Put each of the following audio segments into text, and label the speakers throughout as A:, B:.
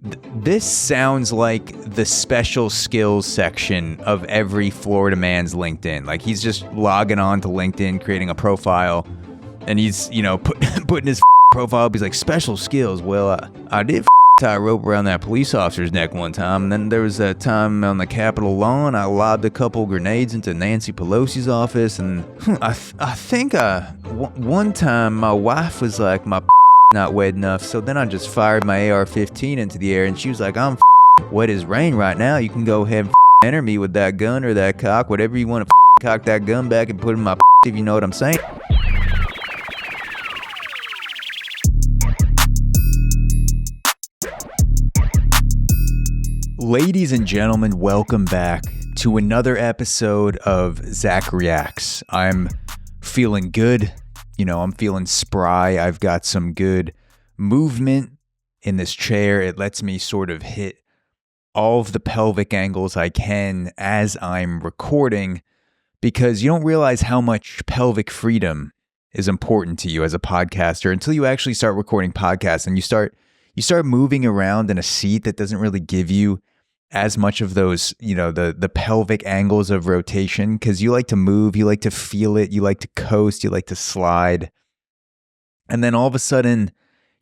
A: This sounds like the special skills section of every Florida man's LinkedIn. Like he's just logging on to LinkedIn, creating a profile, and he's, putting his profile up. He's like, special skills. Well, I did tie a rope around that police officer's neck one time, and then there was that time on the Capitol lawn I lobbed a couple grenades into Nancy Pelosi's office, and I think one time my wife was like, my not wet enough, so then I just fired my AR-15 into the air, and she was like, I'm wet as rain right now. You can go ahead and enter me with that gun or that cock, whatever you want to cock that gun back and put in my if you know what I'm saying. Ladies and gentlemen, welcome back to another episode of Zach Reacts. I'm feeling good. I'm feeling spry. I've got some good movement in this chair. It lets me sort of hit all of the pelvic angles I can as I'm recording, because you don't realize how much pelvic freedom is important to you as a podcaster until you actually start recording podcasts and you start moving around in a seat that doesn't really give you as much of those, the pelvic angles of rotation, because you like to move, you like to feel it, you like to coast, you like to slide. And then all of a sudden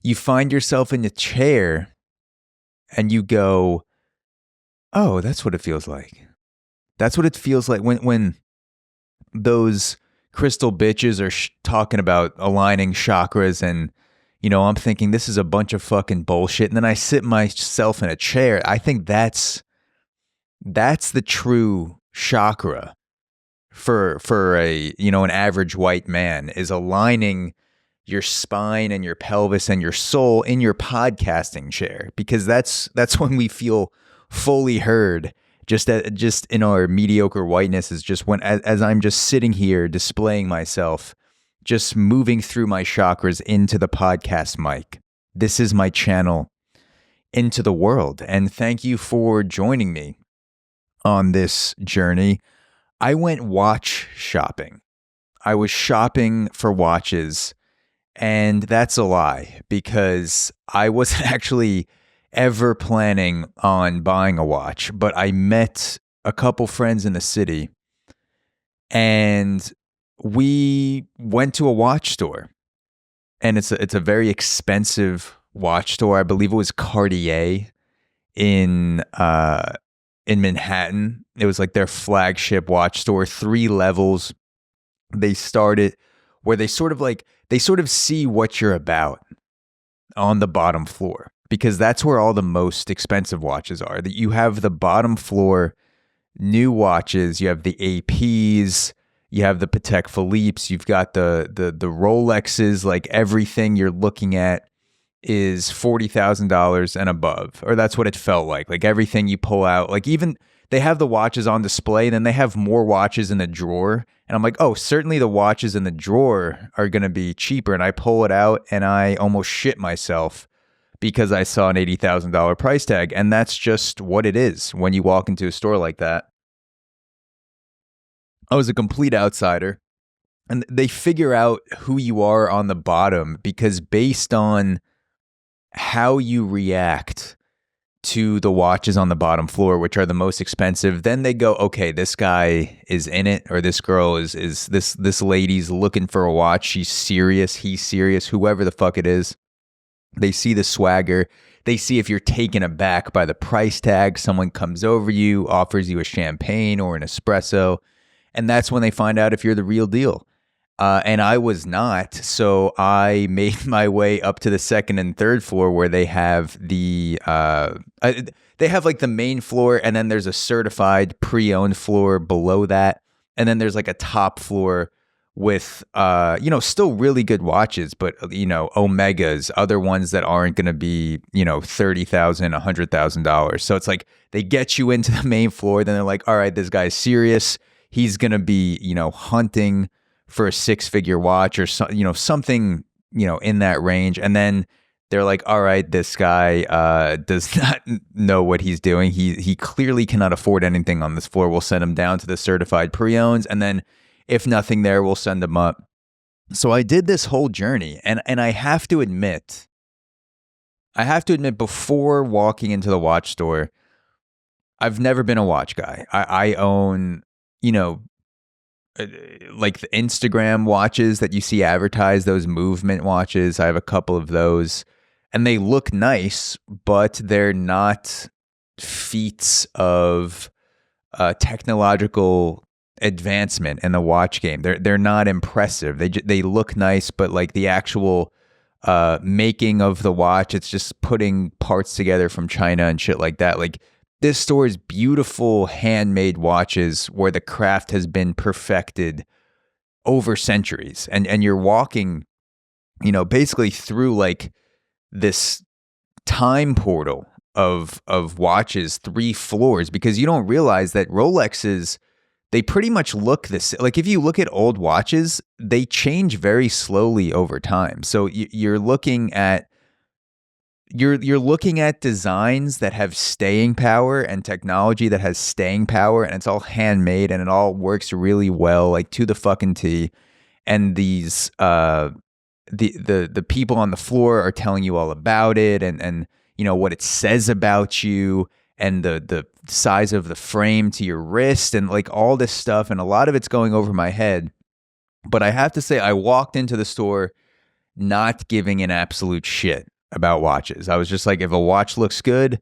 A: you find yourself in a chair and you go, oh, that's what it feels like. That's what it feels like when those crystal bitches are talking about aligning chakras, and I'm thinking this is a bunch of fucking bullshit. And then I sit myself in a chair. I think that's the true chakra for a, an average white man, is aligning your spine and your pelvis and your soul in your podcasting chair, because that's when we feel fully heard. Just in our mediocre whiteness is just when, as I'm just sitting here displaying myself, just moving through my chakras into the podcast mic. This is my channel into the world. And thank you for joining me on this journey. I went watch shopping. I was shopping for watches, and that's a lie, because I wasn't actually ever planning on buying a watch, but I met a couple friends in the city and we went to a watch store, and it's a very expensive watch store. I believe it was Cartier in Manhattan. It was like their flagship watch store, 3 levels. They started where they sort of see what you're about on the bottom floor, because that's where all the most expensive watches are. That you have the bottom floor new watches, you have the APs, you have the Patek Philippe's, you've got the Rolexes. Like everything you're looking at is $40,000 and above, or that's what it felt like. Like everything you pull out, like even they have the watches on display, and then they have more watches in the drawer. And I'm like, oh, certainly the watches in the drawer are going to be cheaper. And I pull it out and I almost shit myself because I saw an $80,000 price tag. And that's just what it is when you walk into a store like that. I was a complete outsider, and they figure out who you are on the bottom, because based on how you react to the watches on the bottom floor, which are the most expensive, then they go, okay, this guy is in it, or this girl is this lady's looking for a watch. She's serious. He's serious. Whoever the fuck it is, they see the swagger. They see if you're taken aback by the price tag. Someone comes over you, offers you a champagne or an espresso, and that's when they find out if you're the real deal. And I was not, so I made my way up to the second and third floor, where they have they have like the main floor, and then there's a certified pre-owned floor below that, and then there's like a top floor with still really good watches, but Omegas, other ones that aren't going to be $30,000, $100,000. So it's like they get you into the main floor, then they're like, all right, this guy's serious. He's going to be hunting for a 6-figure watch or something in that range. And then they're like, all right, this guy does not know what he's doing. He clearly cannot afford anything on this floor. We'll send him down to the certified pre-owns, and then if nothing there, we'll send him up. So I did this whole journey, and I have to admit, I have to admit, before walking into the watch store, I've never been a watch guy. I own, you know, uh, like the Instagram watches that you see advertised, those movement watches. I have a couple of those, and they look nice, but they're not feats of technological advancement in the watch game. They're not impressive. They look nice, but like the actual making of the watch, it's just putting parts together from China and shit like that. Like this store is beautiful handmade watches where the craft has been perfected over centuries, and you're walking, basically through like this time portal of watches, 3 floors, because you don't realize that Rolexes, they pretty much look this. Like if you look at old watches, they change very slowly over time. So you're looking at you're looking at designs that have staying power and technology that has staying power, and it's all handmade and it all works really well, like to the fucking T. And these the people on the floor are telling you all about it, and what it says about you, and the size of the frame to your wrist, and like all this stuff, and a lot of it's going over my head. But I have to say, I walked into the store not giving an absolute shit about watches. I was just like, if a watch looks good,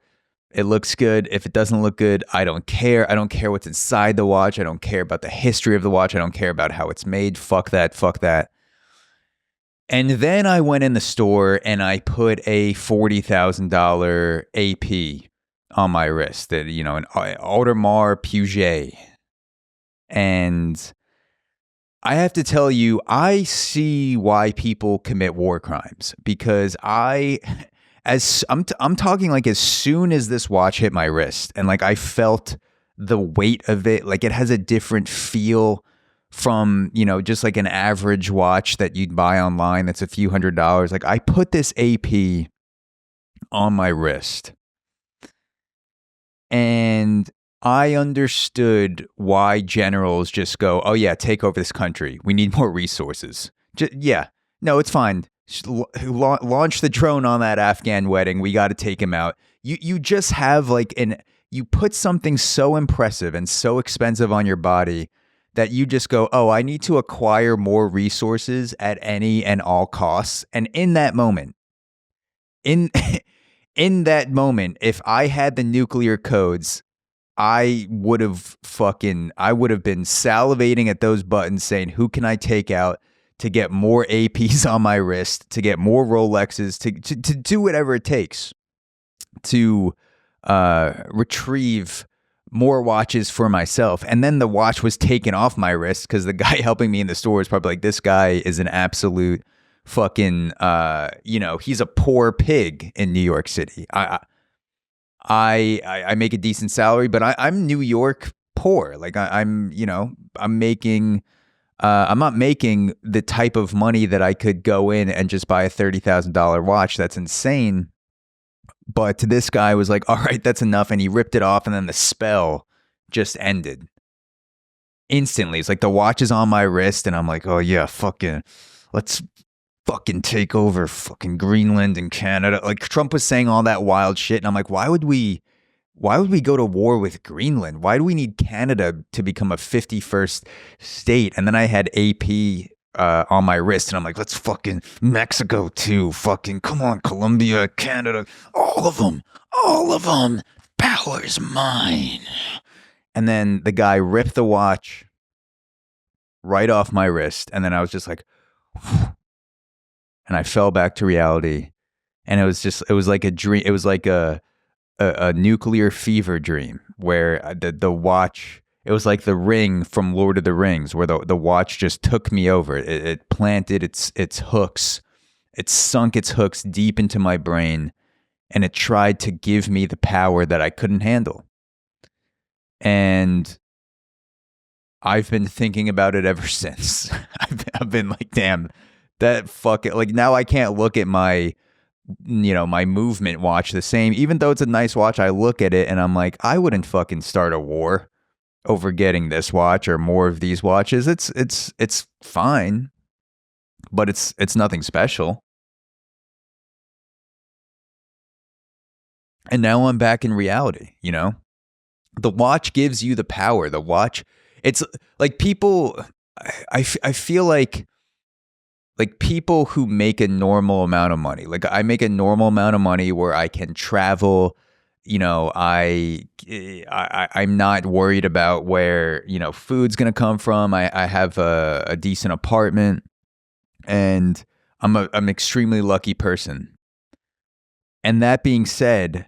A: it looks good. If it doesn't look good, I don't care. I don't care what's inside the watch. I don't care about the history of the watch. I don't care about how it's made. Fuck that. Fuck that. And then I went in the store and I put a $40,000 AP on my wrist, that an Audemars Piguet. And I have to tell you, I see why people commit war crimes, because I'm talking like as soon as this watch hit my wrist, and like I felt the weight of it, like it has a different feel from, just like an average watch that you'd buy online that's a few $100s. Like I put this AP on my wrist and I understood why generals just go, oh yeah, take over this country. We need more resources. Yeah, no, it's fine. Launch the drone on that Afghan wedding. We got to take him out. You just have like you put something so impressive and so expensive on your body that you just go, oh, I need to acquire more resources at any and all costs. And in that moment, in in that moment, if I had the nuclear codes, I would have been salivating at those buttons saying, who can I take out to get more APs on my wrist, to get more Rolexes, to do whatever it takes to retrieve more watches for myself. And then the watch was taken off my wrist because the guy helping me in the store was probably like, this guy is an absolute fucking, he's a poor pig in New York City. I make a decent salary, but I'm New York poor. Like I'm making, I'm not making the type of money that I could go in and just buy a $30,000 watch. That's insane. But this guy was like, all right, that's enough. And he ripped it off. And then the spell just ended instantly. It's like the watch is on my wrist. And I'm like, oh yeah, let's fucking take over fucking Greenland and Canada. Like Trump was saying all that wild shit. And I'm like, why would we go to war with Greenland? Why do we need Canada to become a 51st state? And then I had AP on my wrist, and I'm like, let's fucking Mexico too. Fucking come on, Colombia, Canada, all of them. Power's mine. And then the guy ripped the watch right off my wrist, and then I was just like, whew, and I fell back to reality. And it was like a dream. It was like a nuclear fever dream where the watch. It was like the ring from Lord of the Rings, where the watch just took me over. It planted its hooks. It sunk its hooks deep into my brain, and it tried to give me the power that I couldn't handle. And I've been thinking about it ever since. I've been like, damn, that fucking, like now I can't look at my movement watch the same. Even though it's a nice watch, I look at it and I'm like, I wouldn't fucking start a war over getting this watch or more of these watches. It's fine, but it's nothing special. And now I'm back in reality, you know? The watch gives you the power. The watch, it's like people, I feel like people who make a normal amount of money, like I make a normal amount of money where I can travel, you know, I'm not worried about where, you know, food's going to come from. I have a decent apartment, and I'm an extremely lucky person. And that being said,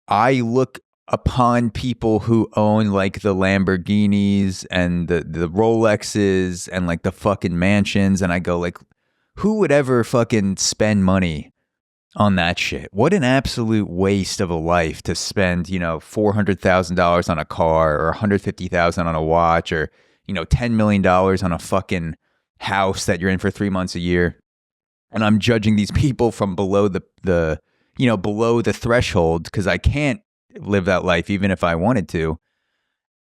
A: I look upon people who own like the Lamborghinis and the Rolexes and like the fucking mansions, and I go like, who would ever fucking spend money on that shit? What an absolute waste of a life to spend, you know, $400,000 on a car, or $150,000 on a watch, or, you know, $10 million on a fucking house that you're in for 3 months a year. And I'm judging these people from below the you know, below the threshold, because I can't live that life even if I wanted to.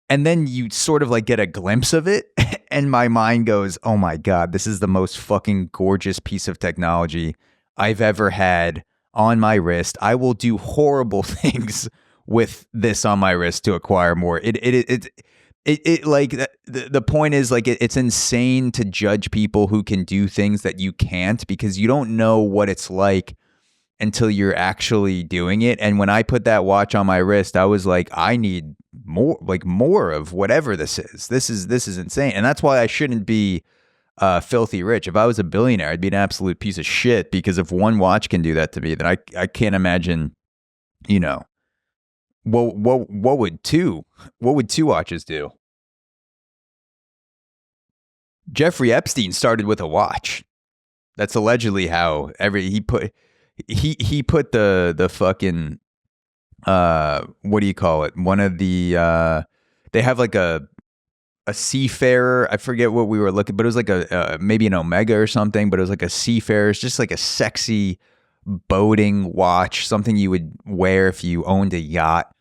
A: And then you sort of like get a glimpse of it, and my mind goes, oh my God, this is the most fucking gorgeous piece of technology I've ever had on my wrist. I will do horrible things with this on my wrist to acquire more. It like the point is like it's insane to judge people who can do things that you can't, because you don't know what it's like until you're actually doing it. And when I put that watch on my wrist, I was like, I need more of whatever this is. This is insane. And that's why I shouldn't be filthy rich. If I was a billionaire, I'd be an absolute piece of shit, because if one watch can do that to me, then I can't imagine, you know, what would two watches do? Jeffrey Epstein started with a watch. That's allegedly how he put the fucking what do you call it? One of the they have like a seafarer. I forget what we were looking, but it was like a maybe an Omega or something. But it was like a seafarer. It's just like a sexy boating watch, something you would wear if you owned a yacht.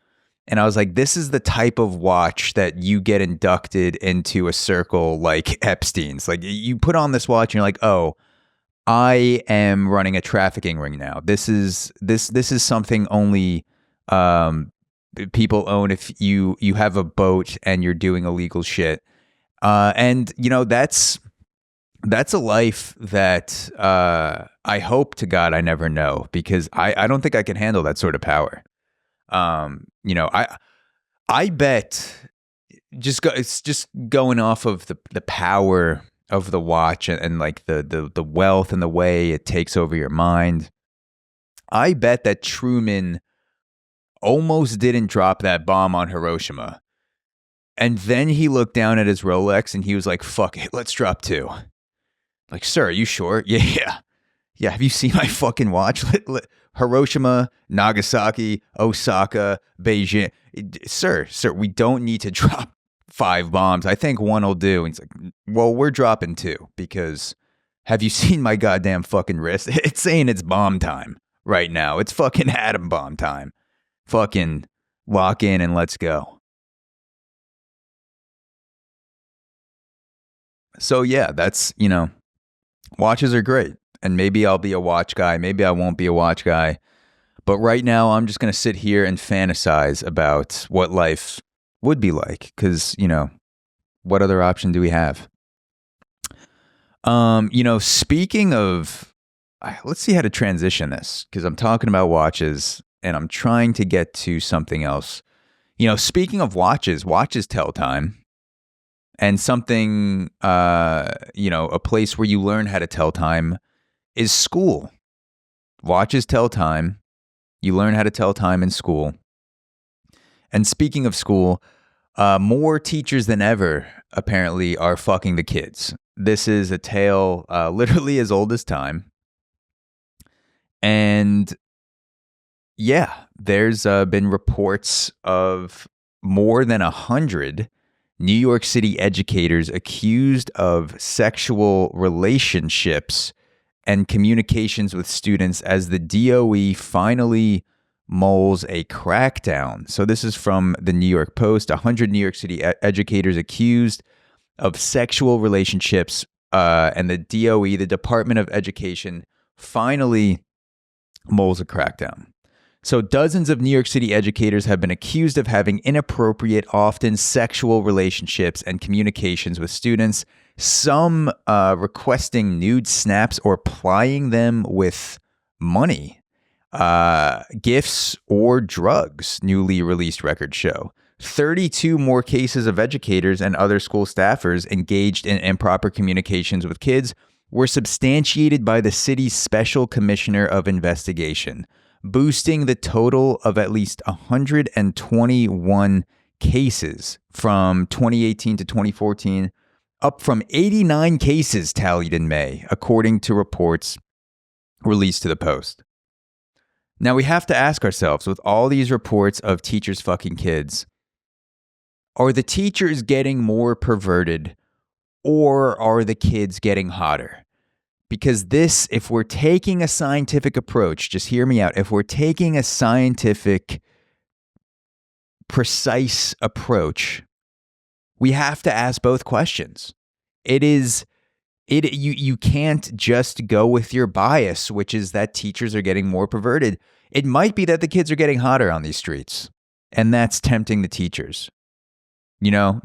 A: And I was like, this is the type of watch that you get inducted into a circle like Epstein's. Like, you put on this watch and you're like, oh, I am running a trafficking ring now. This is something only people own if you have a boat and you're doing illegal shit. And you know, that's a life that I hope to God I never know, because I don't think I can handle that sort of power. You know, I bet it's just going off of the power of the watch and like the wealth and the way it takes over your mind. I bet that Truman almost didn't drop that bomb on Hiroshima. And then he looked down at his Rolex and he was like, fuck it, let's drop two. Like, sir, are you sure? Yeah. Have you seen my fucking watch? Hiroshima, Nagasaki, Osaka, Beijing. Sir, we don't need to drop 5 bombs. I think one will do. And he's like, well, we're dropping 2, because have you seen my goddamn fucking wrist? It's saying it's bomb time right now. It's fucking atom bomb time. Fucking lock in and let's go. So yeah, that's, you know, watches are great. And maybe I'll be a watch guy. Maybe I won't be a watch guy. But right now, I'm just going to sit here and fantasize about what life would be like. Because, you know, what other option do we have? You know, speaking of, let's see how to transition this. Because I'm talking about watches and I'm trying to get to something else. You know, speaking of watches tell time. And something, you know, a place where you learn how to tell time is school. Watches tell time. You learn how to tell time in school. And speaking of school, more teachers than ever apparently are fucking the kids. This is a tale literally as old as time. And yeah, there's been reports of more than 100 New York City educators accused of sexual relationships and communications with students as the DOE finally mulls a crackdown. So this is from the New York Post. 100 New York City educators accused of sexual relationships, and the DOE, the Department of Education, finally mulls a crackdown. So dozens of New York City educators have been accused of having inappropriate, often sexual relationships and communications with students, some requesting nude snaps or plying them with money, gifts, or drugs, newly released records show. 32 more cases of educators and other school staffers engaged in improper communications with kids were substantiated by the city's special commissioner of investigation, boosting the total of at least 121 cases from 2018 to 2014, up from 89 cases tallied in May, according to reports released to the Post. Now, we have to ask ourselves, with all these reports of teachers fucking kids, are the teachers getting more perverted, or are the kids getting hotter? Because this, if we're taking a scientific approach, just hear me out. If we're taking a scientific, precise approach, we have to ask both questions. You can't just go with your bias, which is that teachers are getting more perverted. It might be that the kids are getting hotter on these streets, and that's tempting the teachers. You know,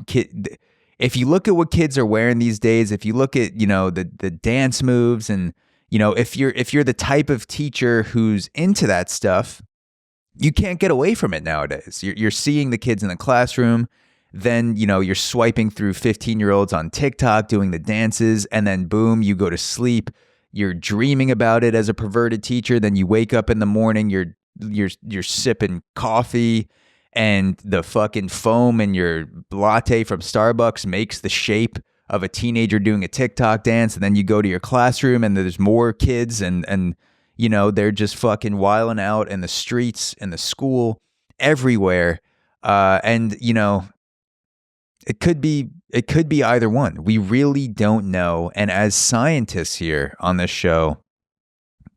A: if you look at what kids are wearing these days, if you look at, the dance moves, and, if you're the type of teacher who's into that stuff, you can't get away from it nowadays. You're seeing the kids in the classroom, then, you're swiping through 15-year-olds on TikTok doing the dances, and then boom, you go to sleep. You're dreaming about it as a perverted teacher. Then you wake up in the morning, you're sipping coffee, and the fucking foam in your latte from Starbucks makes the shape of a teenager doing a TikTok dance. And then you go to your classroom and there's more kids and they're just fucking wilding out in the streets, in the school, everywhere. It could be either one. We really don't know. And as scientists here on this show,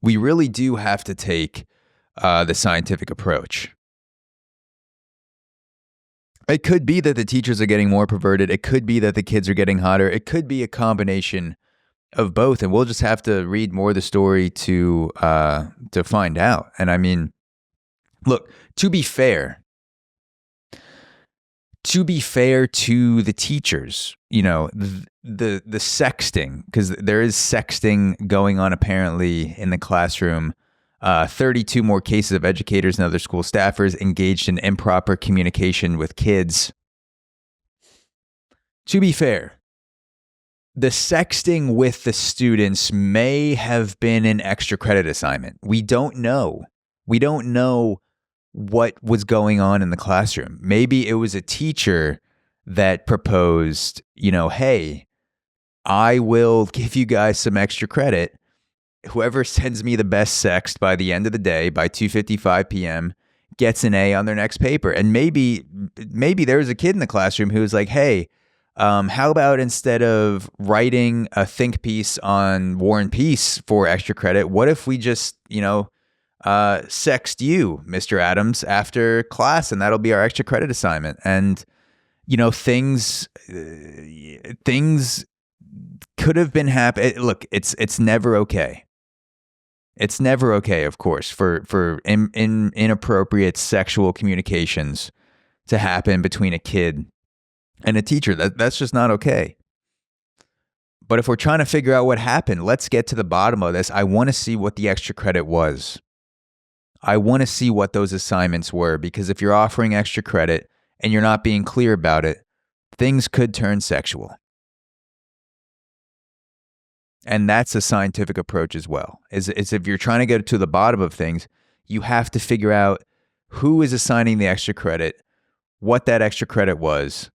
A: we really do have to take the scientific approach. It could be that the teachers are getting more perverted. It could be that the kids are getting hotter. It could be a combination of both, and we'll just have to read more of the story to find out. And I mean, look, to be fair to the teachers, the sexting, because there is sexting going on apparently in the classroom. 32 more cases of educators and other school staffers engaged in improper communication with kids. To be fair, the sexting with the students may have been an extra credit assignment. We don't know. We don't know what was going on in the classroom. Maybe it was a teacher that proposed, hey, I will give you guys some extra credit. Whoever sends me the best sext by the end of the day, by 2:55 p.m., gets an A on their next paper. And maybe there was a kid in the classroom who was like, hey, how about instead of writing a think piece on War and Peace for extra credit, what if we just, sext you, Mr. Adams, after class, and that'll be our extra credit assignment. And, things could have been happening. Look, it's never okay. It's never okay, of course, for inappropriate sexual communications to happen between a kid and a teacher. That's just not okay. But if we're trying to figure out what happened, let's get to the bottom of this. I want to see what the extra credit was. I want to see what those assignments were, because if you're offering extra credit and you're not being clear about it, things could turn sexual. And that's a scientific approach as well. Is if you're trying to get to the bottom of things, you have to figure out who is assigning the extra credit, what that extra credit was,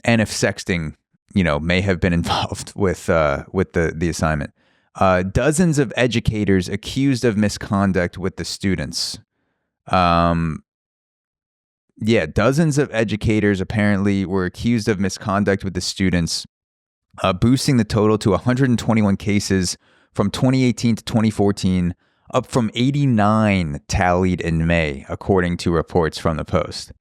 A: and if sexting, may have been involved with the assignment. Dozens of educators accused of misconduct with the students. Dozens of educators apparently were accused of misconduct with the students, boosting the total to 121 cases from 2018 to 2014, up from 89 tallied in May, according to reports from the Post.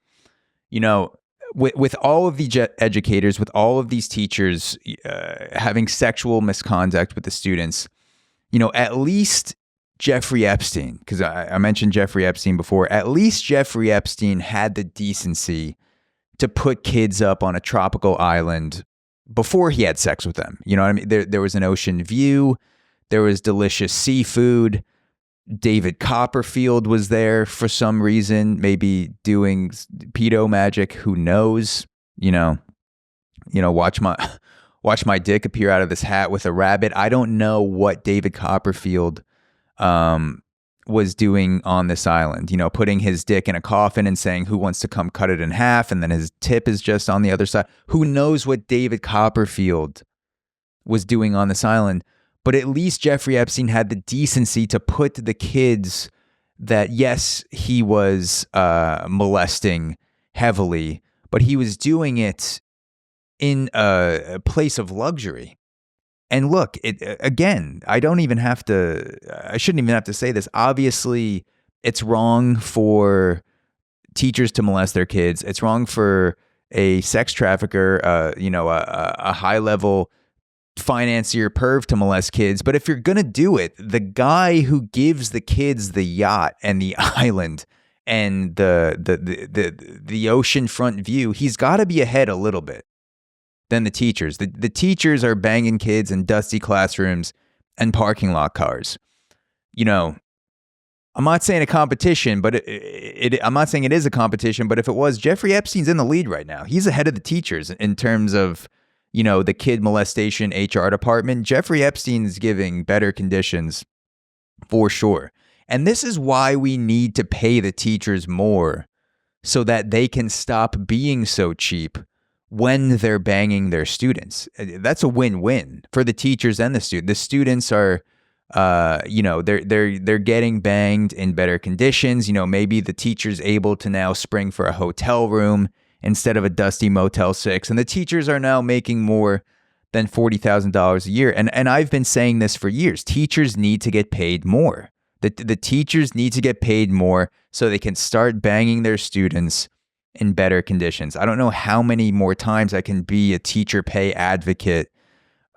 A: With all of the educators, with all of these teachers having sexual misconduct with the students, at least Jeffrey Epstein, because I mentioned Jeffrey Epstein before, at least Jeffrey Epstein had the decency to put kids up on a tropical island before he had sex with them. You know what I mean? There was an ocean view. There was delicious seafood. David Copperfield was there for some reason, maybe doing pedo magic. Who knows? You know, watch my dick appear out of this hat with a rabbit. I don't know what David Copperfield was doing on this island, putting his dick in a coffin and saying, who wants to come cut it in half? And then his tip is just on the other side. Who knows what David Copperfield was doing on this island? But at least Jeffrey Epstein had the decency to put the kids that, yes, he was molesting heavily, but he was doing it in a place of luxury. And look, again, I shouldn't even have to say this. Obviously, it's wrong for teachers to molest their kids. It's wrong for a sex trafficker, a high-level financier perv to molest kids. But if you're going to do it, the guy who gives the kids the yacht and the island and the oceanfront view, he's got to be ahead a little bit than the teachers. The teachers are banging kids in dusty classrooms and parking lot cars. I'm not saying a competition, but I'm not saying it is a competition, but if it was, Jeffrey Epstein's in the lead right now. He's ahead of the teachers in terms of, the kid molestation HR department. Jeffrey Epstein's giving better conditions for sure. And this is why we need to pay the teachers more so that they can stop being so cheap when they're banging their students. That's a win-win for the teachers and the students. The students are, they're getting banged in better conditions. Maybe the teacher's able to now spring for a hotel room instead of a dusty Motel 6. And the teachers are now making more than $40,000 a year. And I've been saying this for years. Teachers need to get paid more. The teachers need to get paid more so they can start banging their students in better conditions. I don't know how many more times I can be a teacher pay advocate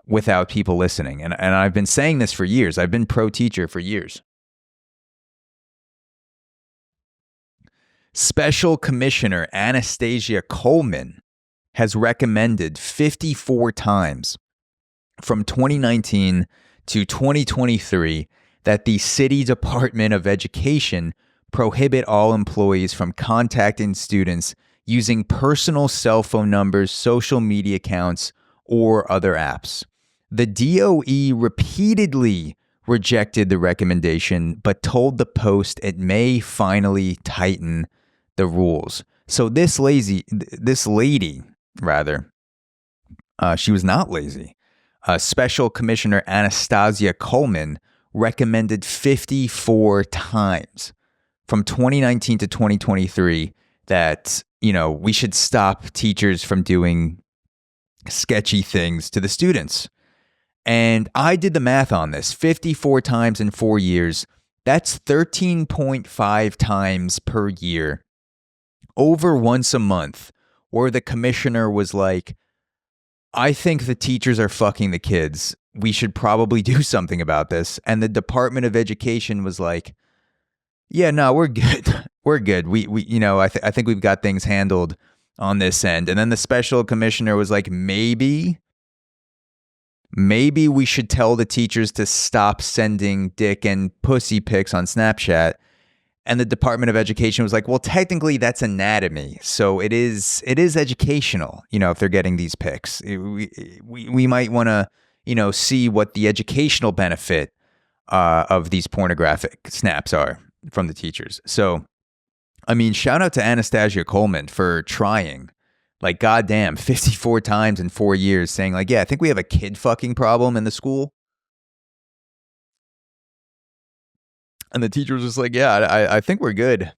A: without people listening. And I've been saying this for years. I've been pro-teacher for years. Special Commissioner Anastasia Coleman has recommended 54 times from 2019 to 2023 that the City Department of Education prohibit all employees from contacting students using personal cell phone numbers, social media accounts, or other apps. The DOE repeatedly rejected the recommendation, but told the Post it may finally tighten the rules. So this lady, she was not lazy. Special Commissioner Anastasia Coleman recommended 54 times from 2019 to 2023 that, we should stop teachers from doing sketchy things to the students. And I did the math on this. 54 times in 4 years. That's 13.5 times per year. Over once a month, where the commissioner was like, I think the teachers are fucking the kids. We should probably do something about this. And the Department of Education was like, yeah, no, we're good. We're good. I think we've got things handled on this end. And then the special commissioner was like, maybe we should tell the teachers to stop sending dick and pussy pics on Snapchat. And the Department of Education was like, well, technically that's anatomy. So it is educational, if they're getting these pics. We might want to, see what the educational benefit of these pornographic snaps are from the teachers. So, shout out to Anastasia Coleman for trying. Like, goddamn, 54 times in 4 years saying like, yeah, I think we have a kid fucking problem in the school. And the teacher was just like, yeah, I think we're good.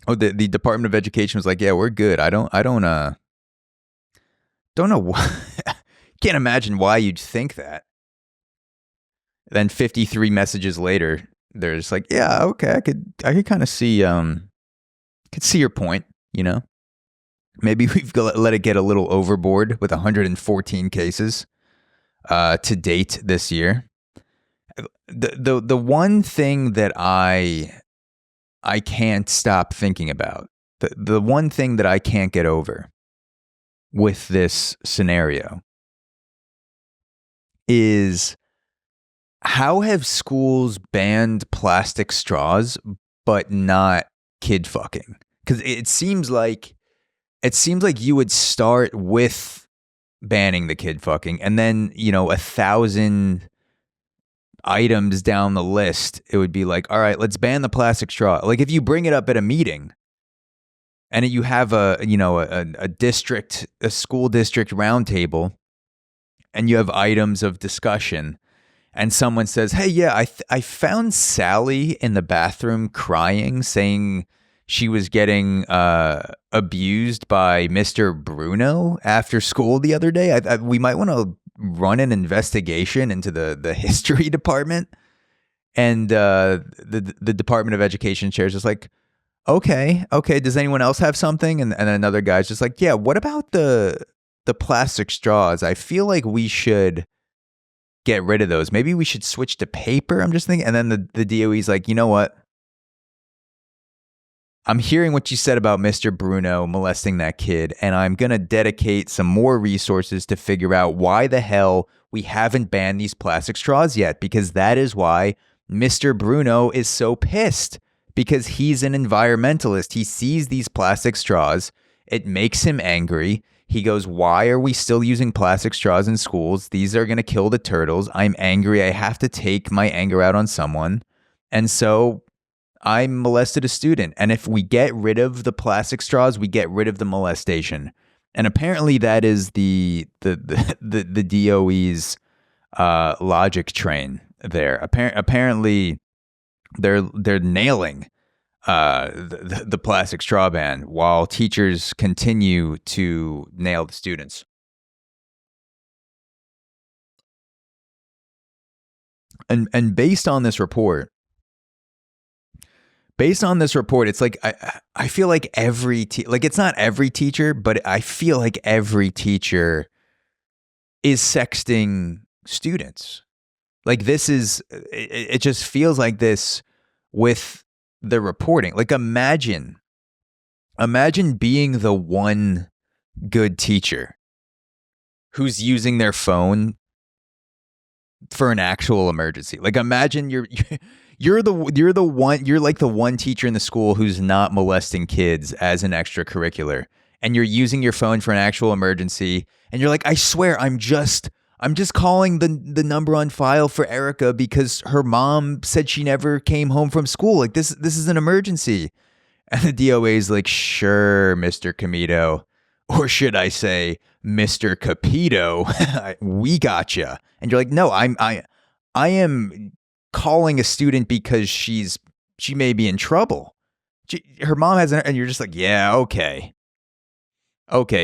A: Oh, the Department of Education was like, yeah, we're good. I don't know why. Can't imagine why you'd think that. Then 53 messages later, they're just like, yeah, okay, I could kind of see, could see your point, Maybe we've let it get a little overboard with 114 cases to date this year. The one thing that I can't stop thinking about, the one thing that I can't get over with this scenario is, how have schools banned plastic straws but not kid fucking? Because it seems like you would start with banning the kid fucking, and then 1,000 items down the list, it would be like, all right, let's ban the plastic straw. Like if you bring it up at a meeting and you have a school district roundtable, and you have items of discussion, and someone says, hey, yeah, I found Sally in the bathroom crying, saying she was getting abused by Mr. Bruno after school the other day. We might want to run an investigation into the history department. And the Department of Education chair is just like, okay, does anyone else have something? And another guy's just like, yeah, what about the plastic straws? I feel like we should get rid of those. Maybe we should switch to paper. I'm just thinking. And then the DOE's like, you know what? I'm hearing what you said about Mr. Bruno molesting that kid, and I'm going to dedicate some more resources to figure out why the hell we haven't banned these plastic straws yet, because that is why Mr. Bruno is so pissed, because he's an environmentalist. He sees these plastic straws. It makes him angry. He goes, why are we still using plastic straws in schools? These are going to kill the turtles. I'm angry. I have to take my anger out on someone. And so I molested a student. And if we get rid of the plastic straws, we get rid of the molestation. And apparently that is the DOE's logic train there. Apparently they're nailing the plastic straw ban while teachers continue to nail the students. And based on this report, it's like I feel like it's not every teacher, but I feel like every teacher is sexting students. Like this is, it just feels like this with the reporting. Like imagine being the one good teacher who's using their phone for an actual emergency. Like imagine you're like the one teacher in the school who's not molesting kids as an extracurricular, and you're using your phone for an actual emergency, and you're like, I swear I'm just calling the number on file for Erica because her mom said she never came home from school. Like this is an emergency. And the DOA is like, sure, Mr. Camito, or should I say Mr. Capito, we gotcha. And you're like, no, I am calling a student because she may be in trouble. Her mom hasn't, and you're just like, yeah, okay,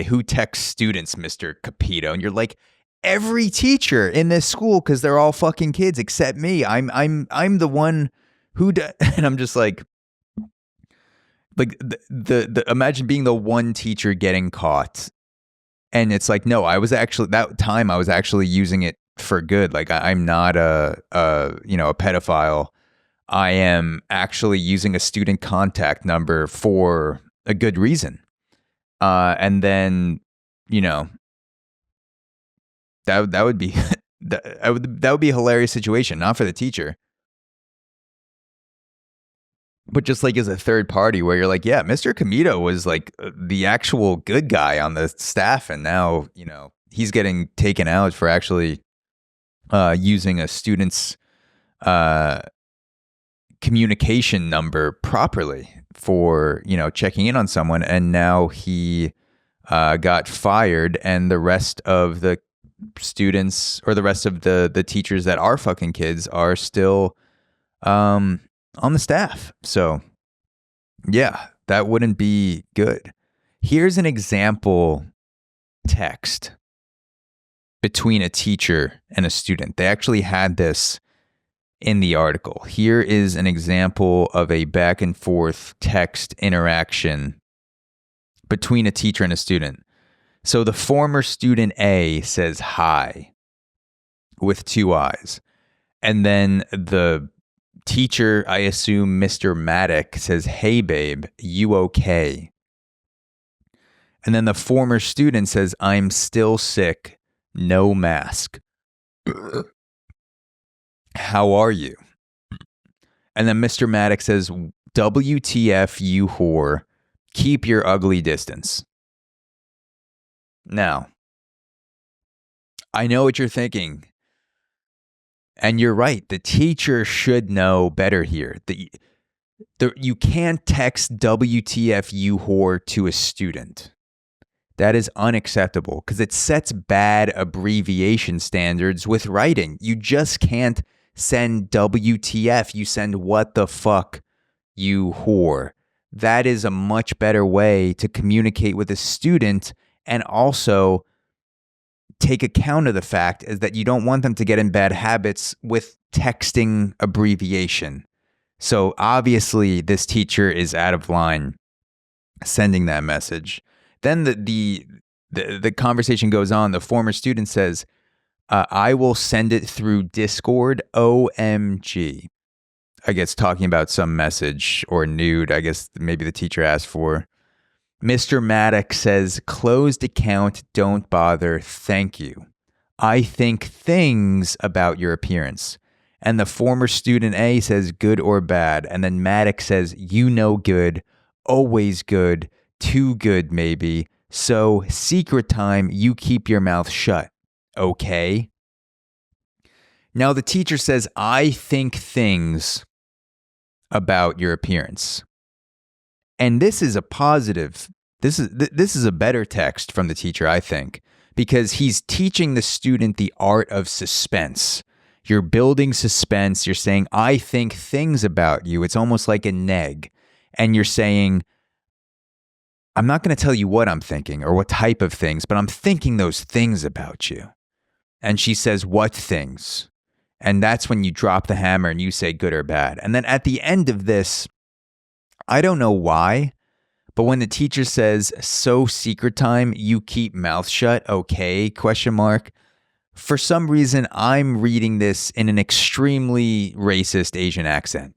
A: who texts students, Mr. Capito? And you're like, every teacher in this school, because they're all fucking kids except me. I'm the one who and I'm just like the imagine being the one teacher getting caught, and it's like, no, I was actually using it for good. Like I'm not a pedophile. I am actually using a student contact number for a good reason. And then, that would be that would be a hilarious situation, not for the teacher, but just like as a third party where you're like, yeah, Mr. Camito was like the actual good guy on the staff, and now, he's getting taken out for actually using a student's communication number properly for, checking in on someone. And now he got fired, and the rest of the students, or the rest of the teachers that are fucking kids, are still on the staff. So yeah, that wouldn't be good. Here's an example text between a teacher and a student. They actually had this in the article. Here is an example of a back and forth text interaction between a teacher and a student. So the former student A says hi with 2 eyes. And then the teacher, I assume Mr. Maddock, says, "Hey, babe, you okay?" And then the former student says, "I'm still sick. No mask. How are you?" And then Mr. Maddox says, "WTF, you whore. Keep your ugly distance." Now, I know what you're thinking. And you're right. The teacher should know better here. You can't text "WTF, you whore" to a student. That is unacceptable because it sets bad abbreviation standards with writing. You just can't send WTF. You send "what the fuck, you whore." That is a much better way to communicate with a student and also take account of the fact is that you don't want them to get in bad habits with texting abbreviation. So obviously this teacher is out of line sending that message. Then the conversation goes on. The former student says, "I will send it through Discord. OMG." I guess talking about some message or nude, I guess maybe the teacher asked for. Mr. Maddox says, "Closed account, don't bother, thank you. I think things about your appearance." And the former student A says, "Good or bad?" And then Maddox says, "You know good, always good, too good maybe. So secret time, you keep your mouth shut. Okay?" Now the teacher says, "I think things about your appearance." And this is a positive. This is a better text from the teacher, I think, because he's teaching the student the art of suspense. You're building suspense. You're saying, "I think things about you." It's almost like a neg. And you're saying, "I'm not going to tell you what I'm thinking or what type of things, but I'm thinking those things about you." And she says, "What things?" And that's when you drop the hammer and you say good or bad. And then at the end of this, I don't know why, but when the teacher says, "So secret time, you keep mouth shut, okay?" question mark. For some reason, I'm reading this in an extremely racist Asian accent.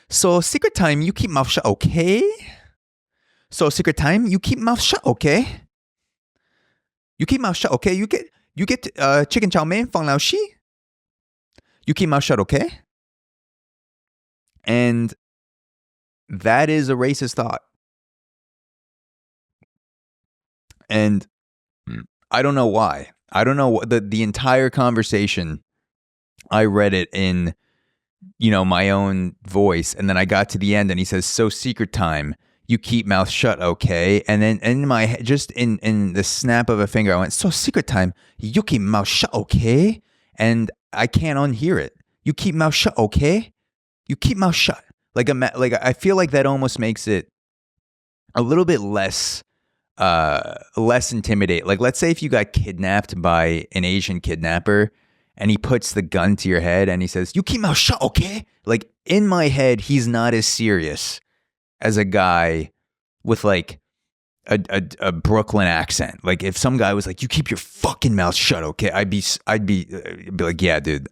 A: "So secret time, you keep mouth shut, okay?" "So secret time, you keep mouth shut, okay?" "You keep mouth shut, okay?" You get chicken chow mein, fang lao shi. "You keep mouth shut, okay?" And that is a racist thought. And I don't know why. I don't know the entire conversation. I read it in, my own voice. And then I got to the end and he says, "So secret time, you keep mouth shut, okay?" And then in my head, just in the snap of a finger, I went, "So secret time, you keep mouth shut, okay?" And I can't unhear it. "You keep mouth shut, okay? You keep mouth shut." Like I feel like that almost makes it a little bit less intimidating. Like, let's say if you got kidnapped by an Asian kidnapper and he puts the gun to your head and he says, "You keep mouth shut, okay?" Like, in my head, he's not as serious as a guy with like a Brooklyn accent. Like, if some guy was like, "You keep your fucking mouth shut, okay?" I'd be like, "Yeah, dude,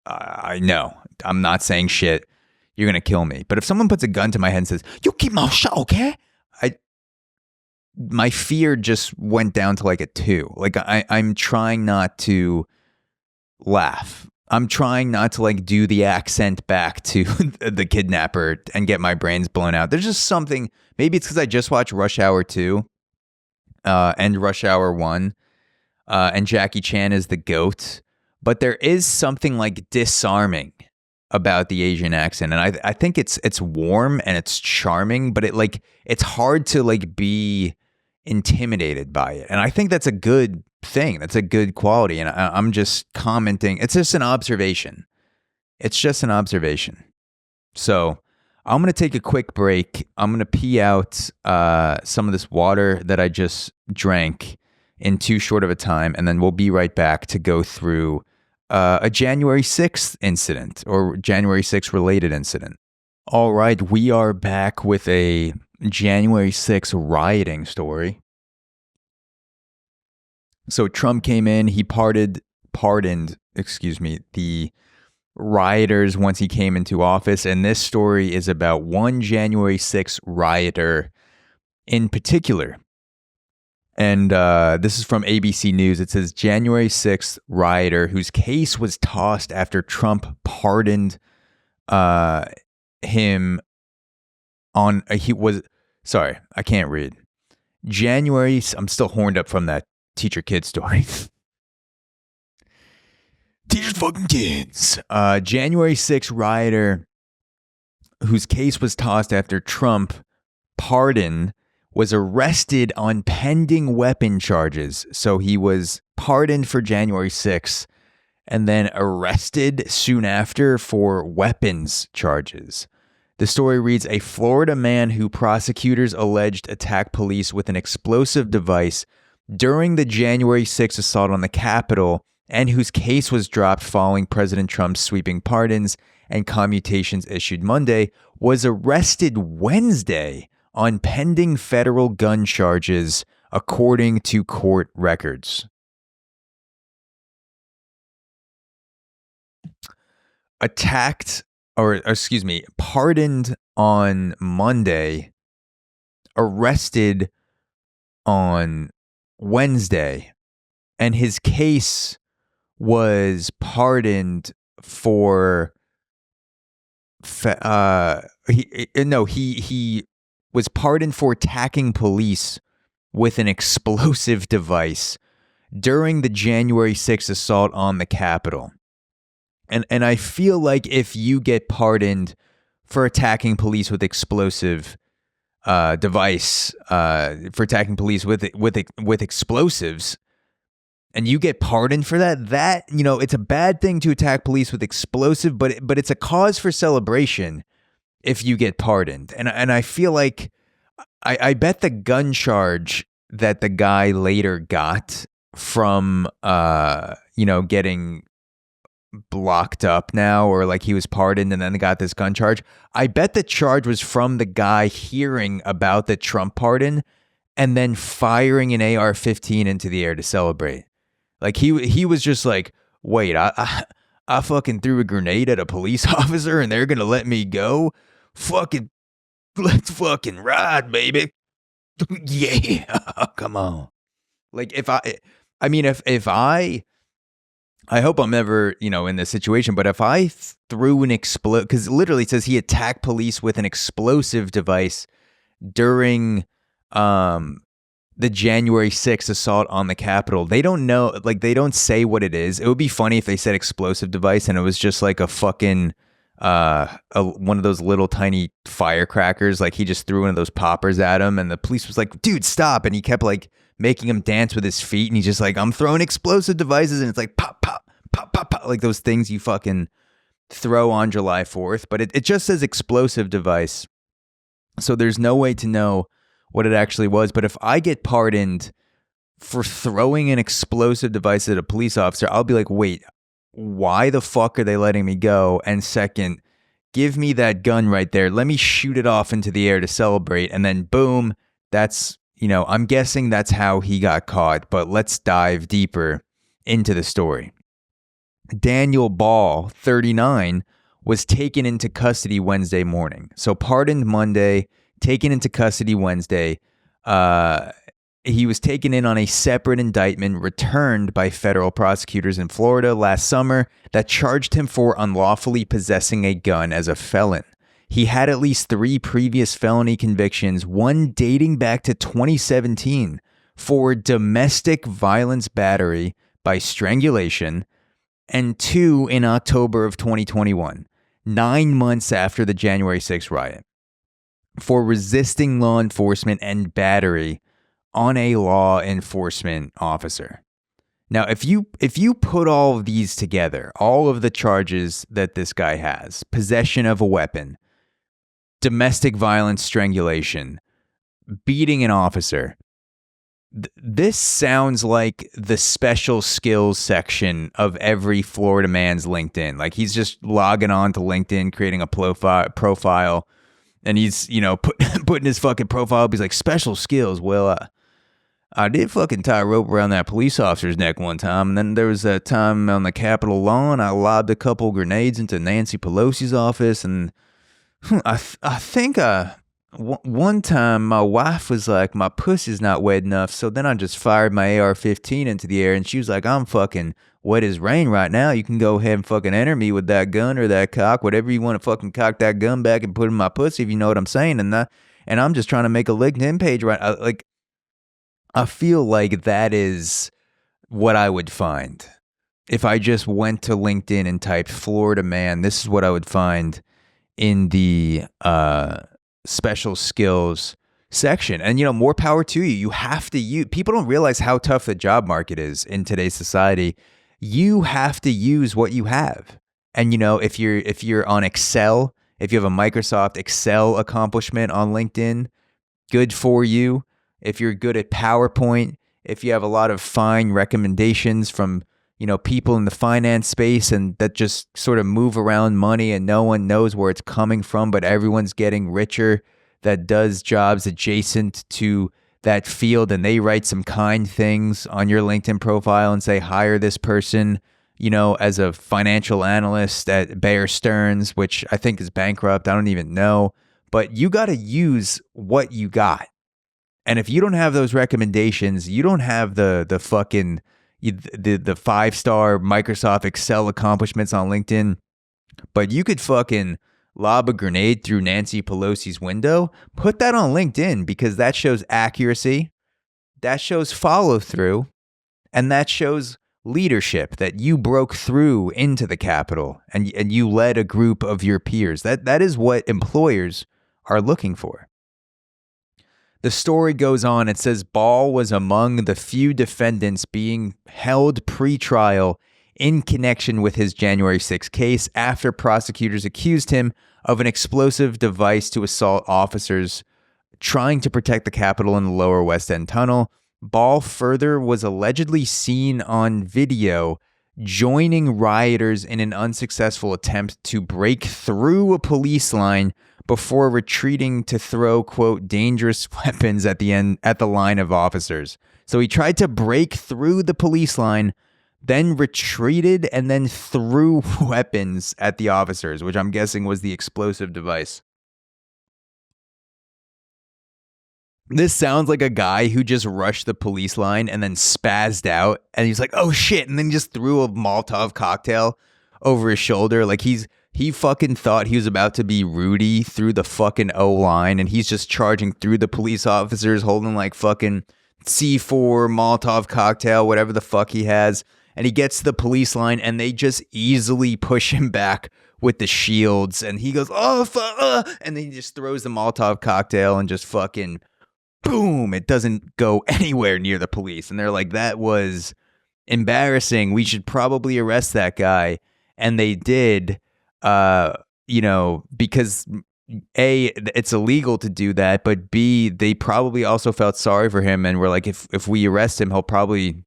A: I know. I'm not saying shit. You're gonna kill me." But if someone puts a gun to my head and says, "You keep mouth shut, okay?" My fear just went down to like a 2. Like, I'm trying not to laugh. I'm trying not to like do the accent back to the kidnapper and get my brains blown out. There's just something, maybe it's because I just watched Rush Hour 2 and Rush Hour 1 and Jackie Chan is the GOAT. But there is something like disarming about the Asian accent. And I think it's warm and it's charming, but it's hard to like be intimidated by it. And I think that's a good thing. That's a good quality. And I'm just commenting. It's just an observation. It's just an observation. So I'm going to take a quick break. I'm going to pee out some of this water that I just drank in too short of a time. And then we'll be right back to go through a January 6th incident or January 6th related incident. All right, we are back with a January 6th rioting story. So Trump came in, he pardoned, the rioters once he came into office. And this story is about one January 6th rioter in particular. And this is from ABC News. It says January 6th rioter whose case was tossed after Trump pardoned him on sorry, I can't read. I'm still horned up from that teacher kid story. Teachers fucking kids. January 6th rioter whose case was tossed after Trump pardon was arrested on pending weapon charges. So he was pardoned for January 6th and then arrested soon after for weapons charges. The story reads, a Florida man who prosecutors alleged attacked police with an explosive device during the January 6th assault on the Capitol and whose case was dropped following President Trump's sweeping pardons and commutations issued Monday, was arrested Wednesday on pending federal gun charges, according to court records. Pardoned on Monday, arrested on Wednesday, and his case was pardoned for he was pardoned for attacking police with an explosive device during the January 6th assault on the Capitol. And I feel like if you get pardoned for attacking police with explosive device, for attacking police with explosives, and you get pardoned for that, it's a bad thing to attack police with explosive, but it's a cause for celebration if you get pardoned. And I feel like I bet the gun charge that the guy later got from getting blocked up now, or like he was pardoned and then got this gun charge, I bet the charge was from the guy hearing about the Trump pardon and then firing an AR-15 into the air to celebrate. Like he was just like, wait, I fucking threw a grenade at a police officer and they're gonna let me go? Let's fucking ride, baby. Yeah, come on. Like if I hope I'm never, in this situation, but if I threw an because literally it says he attacked police with an explosive device during the January 6th assault on the Capitol. They don't know, like they don't say what it is. It would be funny if they said explosive device and it was just like a fucking one of those little tiny firecrackers. Like he just threw one of those poppers at him and the police was like, dude, stop. And he kept like making him dance with his feet. And he's just like, I'm throwing explosive devices. And it's like pop, pop, pop, pop, pop. Like those things you fucking throw on July 4th. But it just says explosive device. So there's no way to know what it actually was. But if I get pardoned for throwing an explosive device at a police officer, I'll be like, wait, why the fuck are they letting me go? And second, give me that gun right there. Let me shoot it off into the air to celebrate. And then boom, that's, I'm guessing that's how he got caught. But let's dive deeper into the story. Daniel Ball, 39, was taken into custody Wednesday morning. So pardoned Monday, taken into custody Wednesday. He was taken in on a separate indictment returned by federal prosecutors in Florida last summer that charged him for unlawfully possessing a gun as a felon. He had at least 3 previous felony convictions, one dating back to 2017 for domestic violence battery by strangulation, and 2 in October of 2021, 9 months after the January 6th riot, for resisting law enforcement and battery on a law enforcement officer. Now, if you put all of these together, all of the charges that this guy has, possession of a weapon, domestic violence, strangulation, beating an officer, this sounds like the special skills section of every Florida man's LinkedIn. Like he's just logging on to LinkedIn, creating a profile, and he's, putting his fucking profile up. He's like, special skills. Well, I did fucking tie a rope around that police officer's neck one time, and then there was that time on the Capitol lawn I lobbed a couple grenades into Nancy Pelosi's office, and I think one time my wife was like, my pussy's not wet enough, so then I just fired my AR-15 into the air, and she was like, I'm fucking wet as rain right now. You can go ahead and fucking enter me with that gun or that cock, whatever you want to fucking cock that gun back and put in my pussy, if you know what I'm saying. And I'm just trying to make a LinkedIn page right. I feel like that is what I would find if I just went to LinkedIn and typed Florida man. This is what I would find in the special skills section. And, more power to you. You have to use, people don't realize how tough the job market is in today's society. You have to use what you have. And, if you're on Excel, if you have a Microsoft Excel accomplishment on LinkedIn, good for you. If you're good at PowerPoint, if you have a lot of fine recommendations from, people in the finance space and that just sort of move around money and no one knows where it's coming from, but everyone's getting richer that does jobs adjacent to that field, and they write some kind things on your LinkedIn profile and say, hire this person, as a financial analyst at Bear Stearns, which I think is bankrupt. I don't even know. But you got to use what you got. And if you don't have those recommendations, you don't have the fucking the 5-star Microsoft Excel accomplishments on LinkedIn, but you could fucking lob a grenade through Nancy Pelosi's window. Put that on LinkedIn, because that shows accuracy, that shows follow through, and that shows leadership, that you broke through into the Capitol and you led a group of your peers. That is what employers are looking for. The story goes on. It says Ball was among the few defendants being held pre-trial in connection with his January 6 case after prosecutors accused him of an explosive device to assault officers trying to protect the Capitol in the Lower West End Tunnel. Ball further was allegedly seen on video joining rioters in an unsuccessful attempt to break through a police line before retreating to throw, quote, dangerous weapons at the line of officers. So he tried to break through the police line, then retreated, and then threw weapons at the officers, which I'm guessing was the explosive device. This sounds like a guy who just rushed the police line and then spazzed out, and he's like, oh shit, and then just threw a Molotov cocktail over his shoulder. Like he fucking thought he was about to be Rudy through the fucking O-line, and he's just charging through the police officers holding like fucking C4 Molotov cocktail, whatever the fuck he has. And he gets to the police line and they just easily push him back with the shields. And he goes, and then he just throws the Molotov cocktail and just fucking boom. It doesn't go anywhere near the police. And they're like, that was embarrassing. We should probably arrest that guy. And they did, because A, it's illegal to do that, but B, they probably also felt sorry for him and were like, if we arrest him, he'll probably,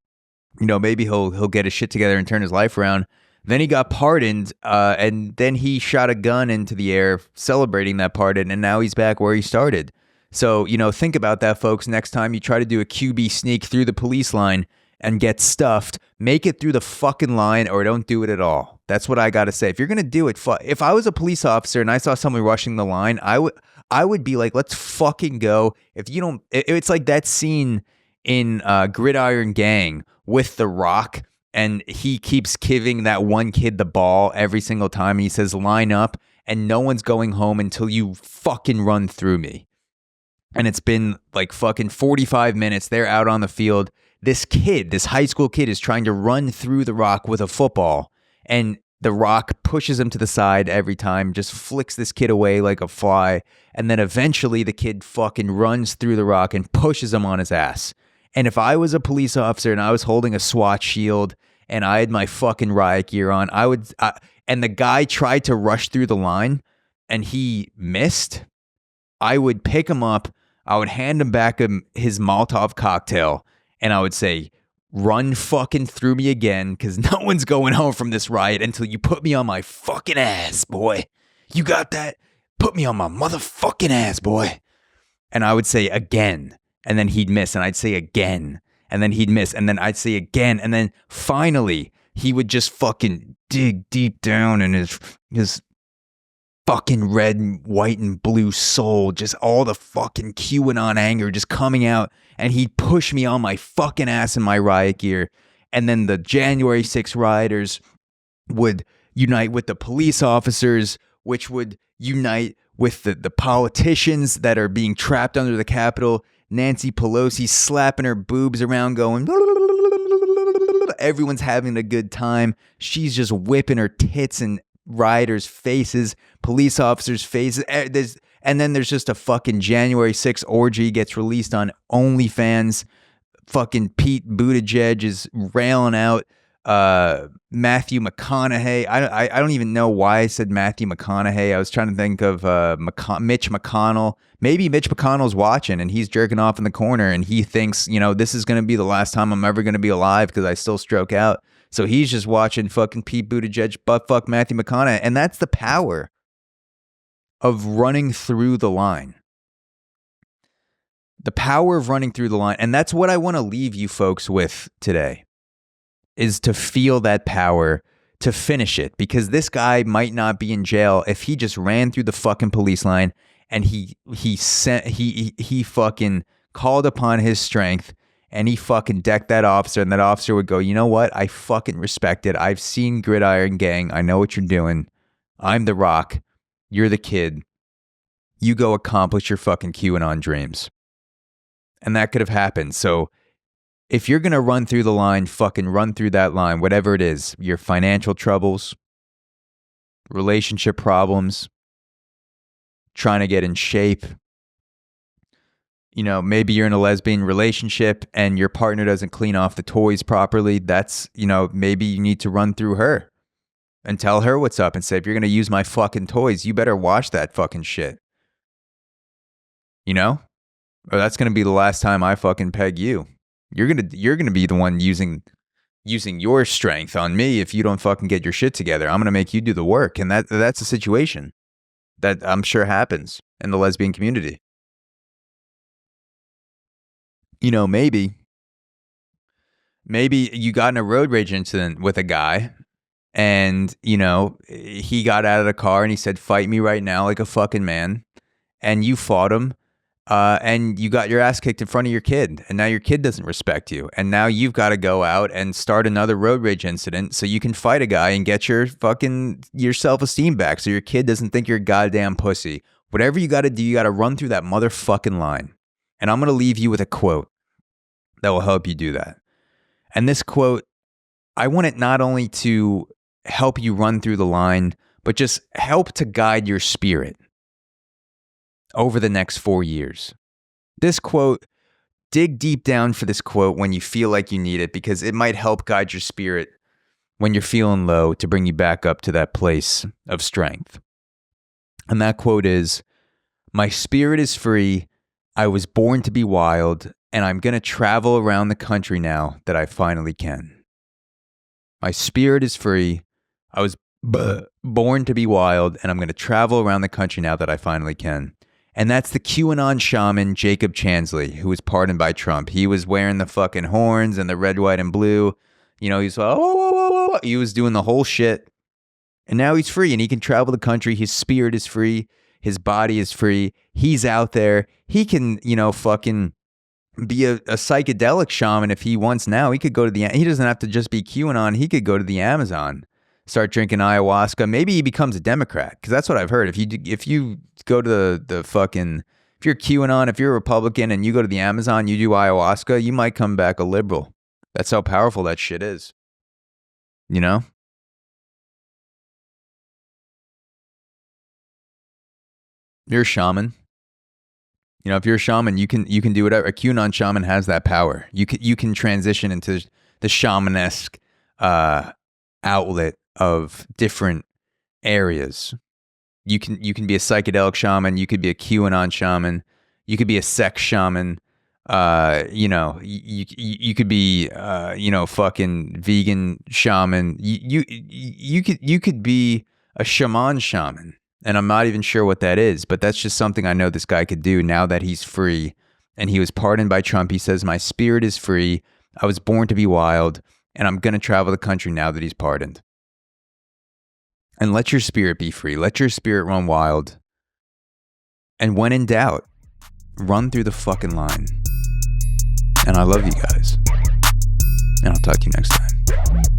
A: maybe he'll get his shit together and turn his life around. Then he got pardoned, and then he shot a gun into the air celebrating that pardon, and now he's back where he started. So, think about that, folks. Next time you try to do a QB sneak through the police line and get stuffed, make it through the fucking line or don't do it at all. That's what I got to say. If you're going to do it, if I was a police officer and I saw someone rushing the line, I would be like, let's fucking go. If you don't, it's like that scene in Gridiron Gang with The Rock, and he keeps giving that one kid the ball every single time. He says, line up, and no one's going home until you fucking run through me. And it's been like fucking 45 minutes. They're out on the field. This high school kid is trying to run through The Rock with a football, and The Rock pushes him to the side every time, just flicks this kid away like a fly. And then eventually the kid fucking runs through The Rock and pushes him on his ass. And if I was a police officer and I was holding a SWAT shield and I had my fucking riot gear on, and the guy tried to rush through the line and he missed, I would pick him up. I would hand him back his Molotov cocktail, and I would say, run fucking through me again, because no one's going home from this riot until you put me on my fucking ass, boy. You got that? Put me on my motherfucking ass, boy. And I would say again, And then he'd miss, and I'd say again. And then he'd miss, and then I'd say again. And then finally, he would just fucking dig deep down in his fucking red, white, and blue soul. Just all the fucking QAnon anger just coming out. And he'd push me on my fucking ass in my riot gear. And then the January 6th rioters would unite with the police officers, which would unite with the politicians that are being trapped under the Capitol. Nancy Pelosi slapping her boobs around going, everyone's having a good time. She's just whipping her tits in rioters' faces, police officers' faces. And then there's just a fucking January 6th orgy gets released on OnlyFans. Fucking Pete Buttigieg is railing out Matthew McConaughey. I don't even know why I said Matthew McConaughey. I was trying to think of Mitch McConnell. Maybe Mitch McConnell's watching and he's jerking off in the corner and he thinks, this is going to be the last time I'm ever going to be alive because I still stroke out. So he's just watching fucking Pete Buttigieg butt fuck Matthew McConaughey. And that's the power of running through the line. The power of running through the line. And that's what I want to leave you folks with today, is to feel that power to finish it. Because this guy might not be in jail if he just ran through the fucking police line and he fucking called upon his strength and he fucking decked that officer, and that officer would go, you know what? I fucking respect it. I've seen Gridiron Gang. I know what you're doing. I'm the Rock. You're the kid. You go accomplish your fucking QAnon dreams. And that could have happened. So if you're going to run through the line, fucking run through that line, whatever it is, your financial troubles, relationship problems, trying to get in shape. Maybe you're in a lesbian relationship and your partner doesn't clean off the toys properly. That's, maybe you need to run through her and tell her what's up and say, if you're going to use my fucking toys, you better wash that fucking shit. Or that's going to be the last time I fucking peg you. You're going to be the one using your strength on me if you don't fucking get your shit together. I'm going to make you do the work. And that's a situation that I'm sure happens in the lesbian community. Maybe you got in a road rage incident with a guy and, he got out of the car and he said, fight me right now like a fucking man. And you fought him. And you got your ass kicked in front of your kid, and now your kid doesn't respect you, and now you've got to go out and start another road rage incident so you can fight a guy and get your self-esteem back, so your kid doesn't think you're a goddamn pussy. Whatever you got to do, you got to run through that motherfucking line. And I'm going to leave you with a quote that will help you do that. And this quote, I want it not only to help you run through the line, but just help to guide your spirit over the next 4 years. This quote, dig deep down for this quote when you feel like you need it, because it might help guide your spirit when you're feeling low to bring you back up to that place of strength. And that quote is, my spirit is free. I was born to be wild, and I'm going to travel around the country now that I finally can. My spirit is free. I was born to be wild, and I'm going to travel around the country now that I finally can. And that's the QAnon shaman, Jacob Chansley, who was pardoned by Trump. He was wearing the fucking horns and the red, white, and blue. He's he was doing the whole shit. And now he's free and he can travel the country. His spirit is free. His body is free. He's out there. He can, fucking be a psychedelic shaman if he wants now. He doesn't have to just be QAnon. He could go to the Amazon, start drinking ayahuasca. Maybe he becomes a Democrat, because that's what I've heard. If you go to the fucking, if you're QAnon, if you're a Republican and you go to the Amazon, you do ayahuasca, you might come back a liberal. That's how powerful that shit is. You're a shaman. If you're a shaman, you can do whatever. A QAnon shaman has that power. You can transition into the shamanesque outlet of different areas. You can be a psychedelic shaman. You could be a QAnon shaman. You could be a sex shaman. You could be fucking vegan shaman. You could be a shaman. And I'm not even sure what that is, but that's just something I know this guy could do now that he's free and he was pardoned by Trump. He says, "My spirit is free. I was born to be wild, and I'm going to travel the country now that he's pardoned." And let your spirit be free. Let your spirit run wild. And when in doubt, run through the fucking line. And I love you guys. And I'll talk to you next time.